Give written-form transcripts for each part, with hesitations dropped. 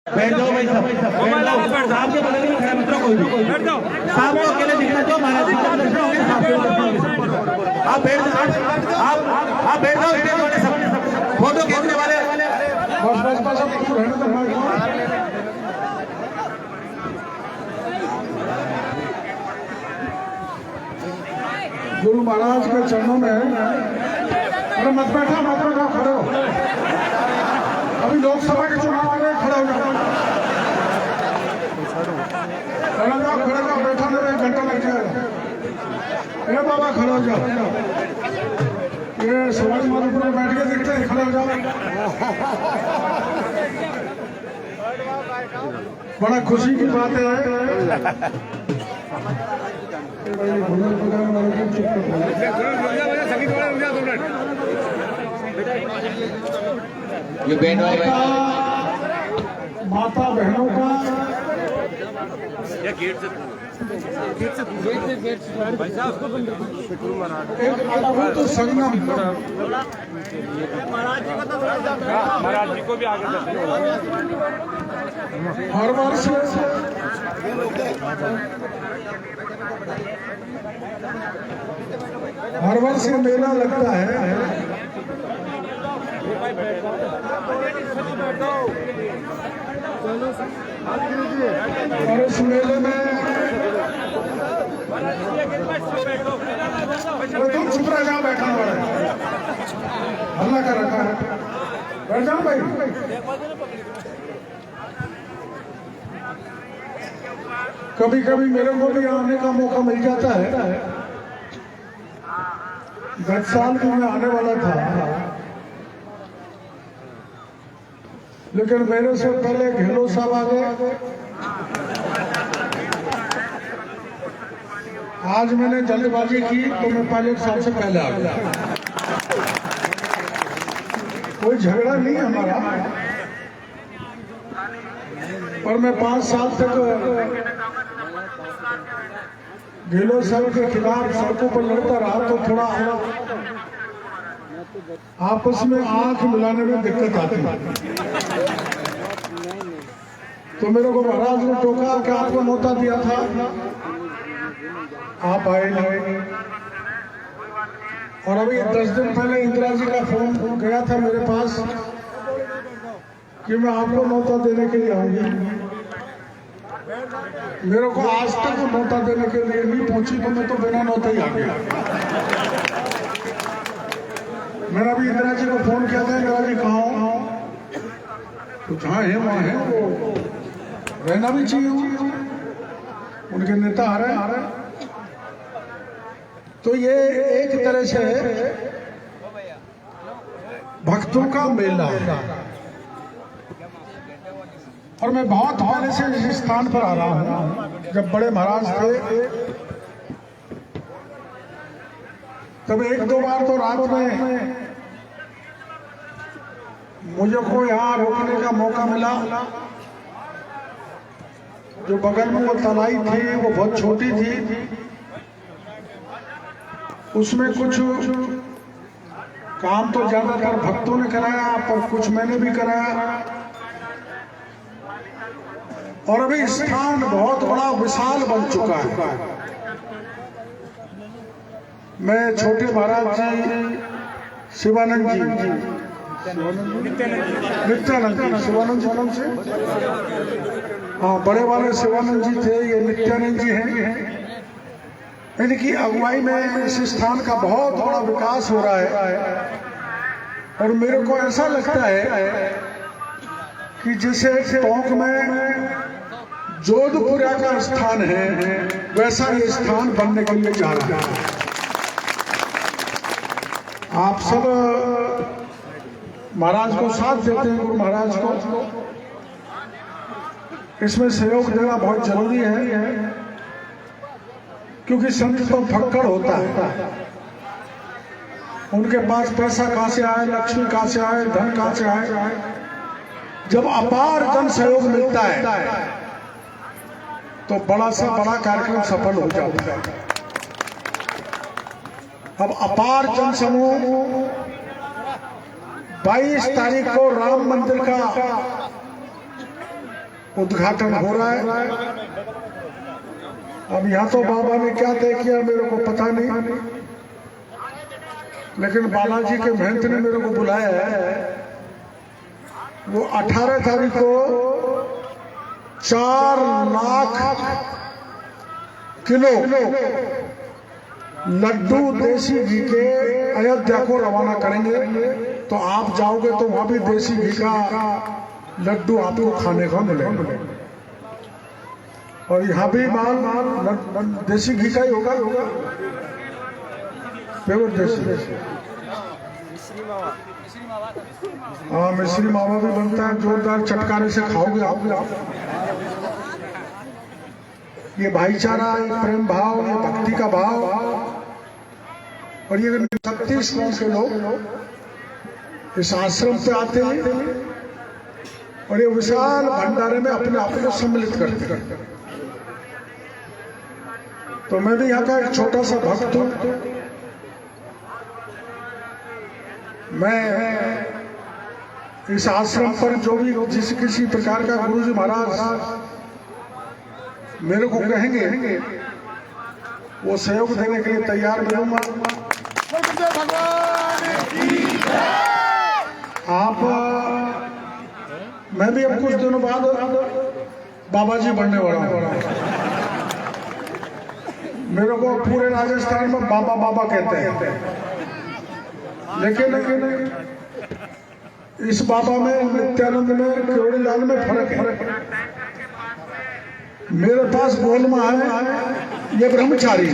बैठ जाओ भाई सब साहब के बगल में खड़ा मित्रों कोई भी साहब को अकेले दिखना जो महाराज जी का दर्शन होंगे साहब के दर्शन आप बैठ जाओ आप बैठ जाओ स्टेज वाले सब फोटो खींचने वाले गुरु महाराज के चरणों में अरे मत बैठा खड़े हो। अभी लोकसभा के चुनाव आ गए, खड़े हो जाओ बैठा मेरे 1 घंटा लग जाएगा। अरे बाबा खड़े हो जाओ, ये समाज माधुपुर में बैठ के देखते हैं, खड़े हो जाओ। बड़ा खुशी की बात है। ये बैंड वाले माता बहनों का गेट से भाई साहब उसको बंद एक अद्भुत संगम महाराज जी को भी आगे हर वर्ष ये मेला लगता है और इस मेले में तुम चुप रह जाओ, बैठा हुआ है, हल्ला कर रखा है, बैठ जाओ भाई। कभी कभी मेरे को भी आने का मौका मिल जाता है। गत साल भी मैं आने वाला था, लेकिन मेरे से पहले गहलोत साहब आ गए। आज मैंने जल्दबाजी की तो मैं पायलट साहब से पहले आ गया। कोई झगड़ा नहीं है हमारा, पर मैं 5 साल तक गहलोत साहब के खिलाफ सड़कों पर लड़ता रहा, तो थोड़ा आपस में आंख मिलाने में दिक्कत आती है। तो मेरे को महाराज ने टोका कि आपको न्योता दिया था, आप आए नहीं। और अभी 10 दिन पहले इंदिरा जी का फोन गया था मेरे पास कि मैं आपको न्योता देने के लिए आऊंगी। मेरे को आज तक न्योता देने के लिए नहीं पहुंची, तो मैं तो बिना न्योता ही आ गया। मैंने अभी इंदिरा जी को फोन किया था, इंदिरा जी कहाँ हो? तो जहाँ है वहाँ है, वो रहना भी चाहिए, उनके नेता आ रहे हैं। तो ये एक तरह से भक्तों का मेला है। और मैं बहुत पहले से इस स्थान पर आ रहा हूँ। जब बड़े महाराज थे तब 1-2 बार तो रात में मुझे को यहाँ रोकने का मौका मिला। जो बगल में वो तलाई थी वो बहुत छोटी थी, उसमें कुछ काम तो ज्यादातर भक्तों ने कराया, पर कुछ मैंने भी कराया। और अभी स्थान बहुत बड़ा विशाल बन चुका है। मैं छोटे महाराज जी, शिवानंद जी, नित्यानंद जी, शिवानंद जी नाम से, हाँ, बड़े वाले शिवानंद जी थे, ये नित्यानंद जी हैं। इनकी अगुवाई में इस स्थान का बहुत बड़ा विकास हो रहा है। और मेरे को ऐसा लगता है कि जैसे टोंक में जोधपुरा का स्थान है, वैसा ये स्थान बनने के लिए जा रहा है। आप सब महाराज को साथ देते हैं, गुरु महाराज को इसमें सहयोग देना बहुत जरूरी है, क्योंकि संत तो फक्कड़ होता है। उनके पास पैसा कहां से आए, लक्ष्मी कहां से आए, धन कहां से आए। जब अपार जन सहयोग मिलता है तो बड़ा से बड़ा कार्यक्रम सफल हो जाता है। अब अपार जन समूह 22 तारीख को राम मंदिर का उद्घाटन हो रहा है। अब यहाँ तो बाबा ने क्या तय किया मेरे को पता नहीं, लेकिन बालाजी के महंत ने मेरे को बुलाया है। वो 18 तारीख को 4 लाख किलो लड्डू देसी घी के अयोध्या को रवाना करेंगे। तो आप जाओगे तो वहां भी देसी घी का लड्डू आपको खाने को मिलेगा, और यहाँ भी माल देसी घी का ही होगा, प्योर देसी। हाँ, मिश्री मावा भी बनता है, जोरदार चटकारे से खाओगे आप। ये भाईचारा, ये प्रेम भाव, ये भक्ति का भाव, और ये 36 गांव के लोग इस आश्रम पे आते हैं और ये विशाल भंडारे में अपने आप को सम्मिलित करते हैं। तो मैं भी यहाँ का एक छोटा सा भक्त हूँ। मैं इस आश्रम पर जो भी जिस किसी प्रकार का गुरुजी महाराज मेरे को कहेंगे वो सहयोग देने के लिए तैयार मिलूंगा। आप मैं भी अब कुछ दिनों बाद बाबा जी बनने वाला हूँ। मेरे को पूरे राजस्थान में बाबा बाबा कहते हैं, लेकिन इस बाबा में, नित्यानंद में, केवड़ीलाल में फर्क है। मेरे पास गोलमा है, ये ब्रह्मचारी।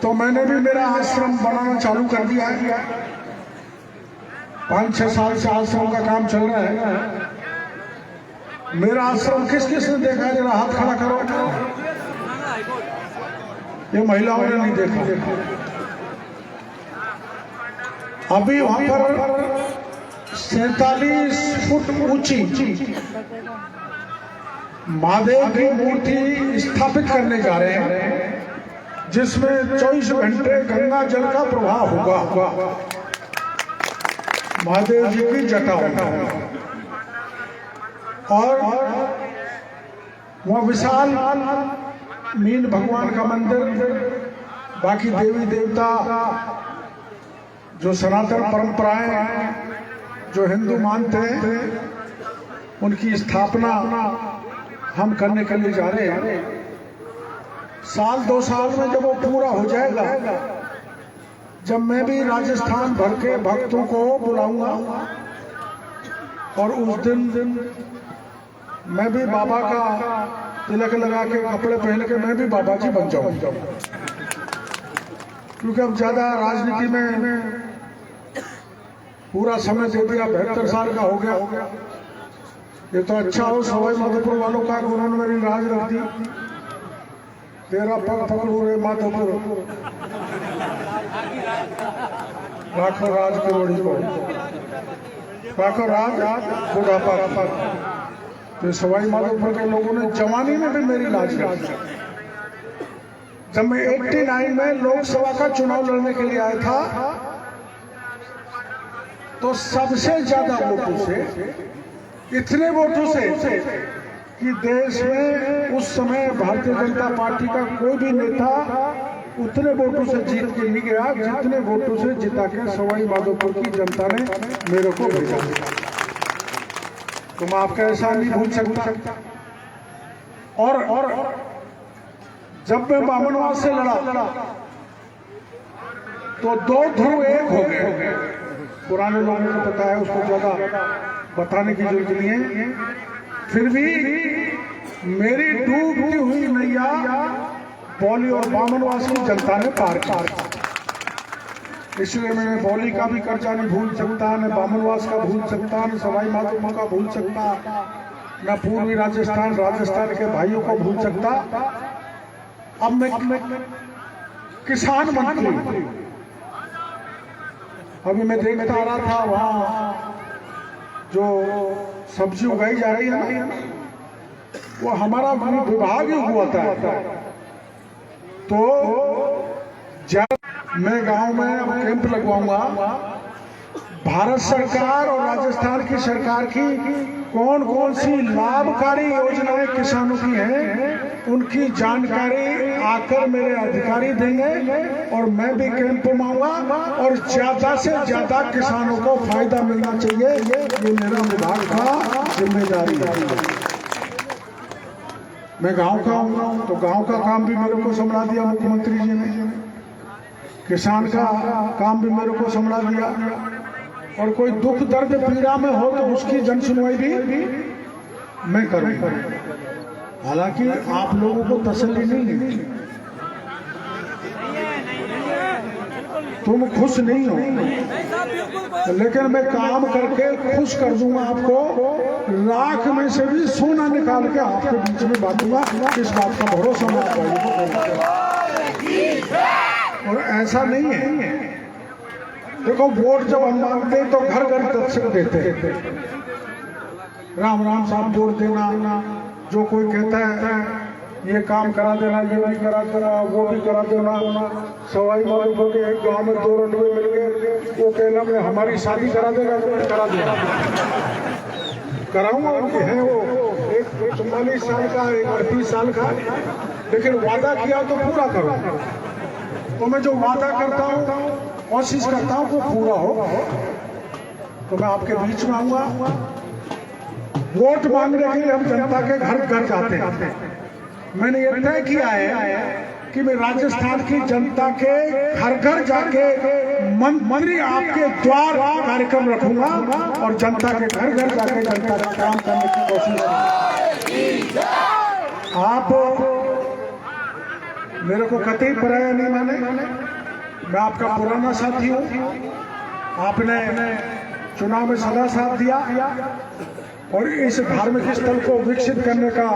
तो मैंने भी मेरा आश्रम बनाना चालू कर दिया है। 5-6 साल से आश्रम का काम चल रहा है। मेरा आश्रम किस किस ने देखा है? जरा हाथ खड़ा करो। ये महिलाओं ने नहीं देखा। अभी वहां पर 47 फुट ऊंची महादेव की मूर्ति स्थापित करने जा रहे हैं, जिसमें 24 घंटे गंगा जल का प्रवाह होगा। महादेव जी की जटा होगा, और वह विशाल मीन भगवान का मंदिर, बाकी देवी देवता जो सनातन परंपराएं जो हिंदू मानते हैं, उनकी स्थापना हम करने के लिए जा रहे हैं। 1-2 साल में जब वो पूरा हो जाएगा, जब मैं भी राजस्थान भर के भक्तों को बुलाऊंगा, और उस दिन मैं भी बाबा का तिलक लगा के, कपड़े पहन के मैं भी बाबा जी बन जाऊंगा। क्योंकि अब ज्यादा राजनीति में पूरा समय दे दिया, 72 साल का हो गया। ये तो अच्छा हो सवाई माधोपुर वालों का, उन्होंने मेरी राज रख दी। तेरा पग पकड़ू रे माधोपुर, राखो राज की ओढ़ी को, राखो राज बुढ़ापा पर। तो सवाई माधोपुर के लोगों ने जवानी में भी मेरी लाज रखी। जब मैं 89 में लोकसभा का चुनाव लड़ने के लिए आया था, तो सबसे ज्यादा वोटों से, इतने वोटों से कि देश में उस समय भारतीय जनता पार्टी का कोई भी नेता उतने वोटों से जीत के नहीं गया जितने वोटों से जिता के सवाई माधोपुर की जनता ने मेरे को भेजा। तो मैं आपका एहसान नहीं भूल सकता। और जब मैं बामनवास से लड़ा तो 2 ध्रुव एक हो गए। पुराने लोगों को पता है, उसको ज्यादा बताने की जरूरत नहीं है। फिर भी मेरी डूबती हुई नैया बौली और बामनवास की जनता ने पार की। इसलिए मैं बौली का भी कर्जा नहीं भूल सकता, न बामनवास का भूल सकता, न सवाई माधोपुर का भूल सकता, न पूर्वी राजस्थान के भाइयों को भूल सकता। अब मैं किसान मंत्री, अभी मैं देखता आ रहा था, वहाँ जो सब्जी उगाई जा रही है ना, वो हमारा विभाग ही हुआ था। तो जब मैं गांव में अब कैंप लगवाऊंगा, भारत सरकार और राजस्थान की सरकार की कौन कौन सी लाभकारी योजनाएं किसानों की हैं, उनकी जानकारी आकर मेरे अधिकारी देंगे और मैं भी कैंप में आऊंगा और ज्यादा से ज्यादा किसानों को फायदा मिलना चाहिए। ये मेरा विभाग का जिम्मेदारी है। मैं गांव का हूँ तो गांव का काम भी मेरे को संभाला दिया मुख्यमंत्री जी ने, किसान का काम भी मेरे को संभाला दिया, और कोई दुख दर्द पीड़ा में हो तो उसकी जन सुनवाई भी मैं करूंगा। हालांकि आप लोगों को तसल्ली नहीं है, तुम खुश नहीं हो, लेकिन मैं काम करके खुश कर दूंगा आपको। लाख में से भी सोना निकाल के आपके बीच में बांटूंगा। इस बात का भरोसा मैं आप भाइयों को। और ऐसा नहीं है, देखो वोट जब हम मांगते तो घर घर दर्शक देते हैं, राम राम साहब वोट देना, जो कोई कहता है ये काम करा देना, ये भी करा देना, वो भी करा देना। सवाई माधोपुर के एक गांव में 2 रंडवे मिल गए, वो कहना मैं हमारी शादी करा देगा तो मैं करा देगा, कराऊंगा। उनके हैं वो एक 44 साल का, एक 38 साल का, लेकिन वादा किया तो पूरा करो। तो मैं जो वादा करता हूँ, कोशिश करता हूँ वो पूरा हो। तो मैं आपके बीच में आऊंगा। वोट मांगने के लिए हम जनता के घर घर जाते हैं। मैंने ये तय किया है कि मैं राजस्थान की जनता के घर घर जाके मंत्री आपके द्वार कार्यक्रम रखूंगा और जनता के घर घर जाके जनता का काम करने की कोशिश करूंगा। आप मेरे को कतई पराया नहीं माने, मैं आपका पुराना साथी हूँ। आपने चुनाव में सदा साथ दिया और इस धार्मिक स्थल को विकसित करने का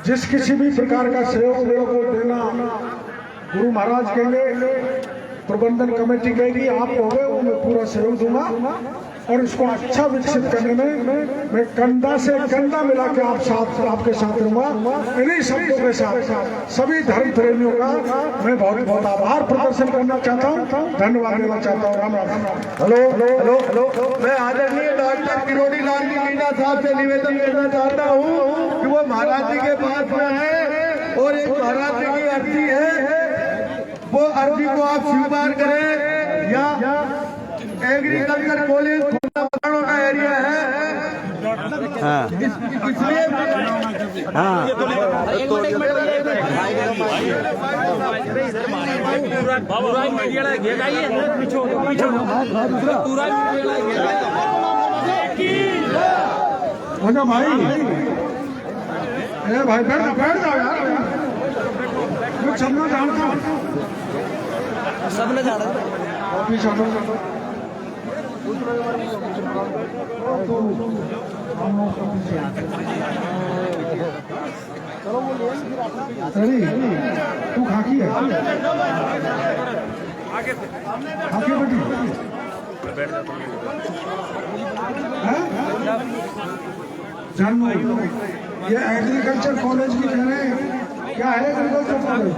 जिस किसी भी प्रकार का सहयोग मेरे को देना, गुरु महाराज कहेंगे, प्रबंधन कमेटी कहेगी, आप हो गए, वो मैं पूरा सहयोग दूंगा और इसको अच्छा विकसित करने में मैं कंधा से कंधा मिला के आपके साथ रहूंगा। इन्हीं शब्दों के साथ सभी धर्म प्रेमियों का मैं बहुत बहुत आभार प्रदर्शन करना चाहता हूँ, धन्यवाद देना चाहता हूँ। Ram Ram. Hello hello hello, मैं आदरणीय डॉक्टर किरोड़ी लाल मीणा साहब से निवेदन करना चाहता हूँ कि वो महाराज जी के पास में है और एक महाराज जी की अर्जी है, वो अर्जी को आप स्वीकार करें। या एग्रीकल्चर कॉलेज का एरिया है, इसलिए भाई बैठ जाओ यार, मैं सबने जानता हूँ, सबने जाना। तू खाकी है, खाकी बेटी जानू। ये एग्रीकल्चर कॉलेज भी कह रहे हैं, क्या है एग्रीकल्चर कॉलेज?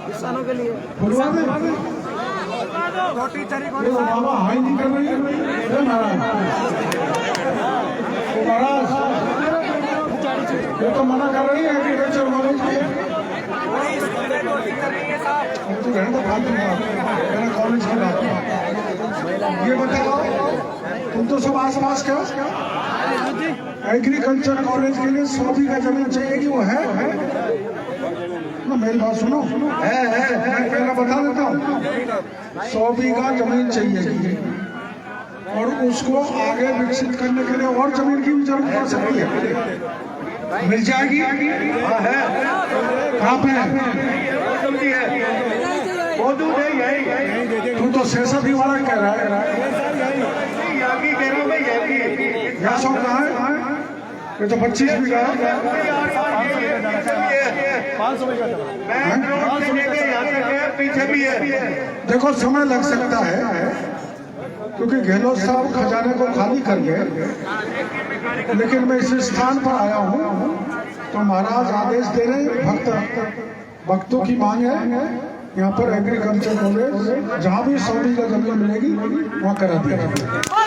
किसानों के लिए फुलवा में बाबा हाई नहीं कर रही है महाराज, ये तो मना कर रही है एग्रीकल्चर कॉलेज कॉलेज की बात। ये बताओ, तुम तो सब आस पास क्या एग्रीकल्चर कॉलेज के लिए 100 बीघा जमीन चाहिए, वो है ना? मेरी बात सुनो, है मैं पहला बता देता हूँ, 100 बीघा जमीन चाहिए और उसको आगे विकसित करने के लिए और जमीन की भी जरूरत पड़ सकती है, मिल जाएगी। हाँ है, कहाँ पे है? मौजूद है यही। तू तो सेसब ही वाला कह रहा है, कह रहा हूँ भाई, यहाँ सब कहाँ है? ये तो 25 बीघा है, 500 बीघा पीछे भी है। देखो समय लग सकता है क्योंकि गहलोत साहब खजाने को खाली कर गए, लेकिन मैं इस स्थान पर आया हूँ तो महाराज आदेश दे रहे, भक्तों की मांग है यहाँ पर एग्रीकल्चर कॉलेज जहाँ भी 100 बीघा जमीन मिलेगी वहाँ करा दिया जाएगा।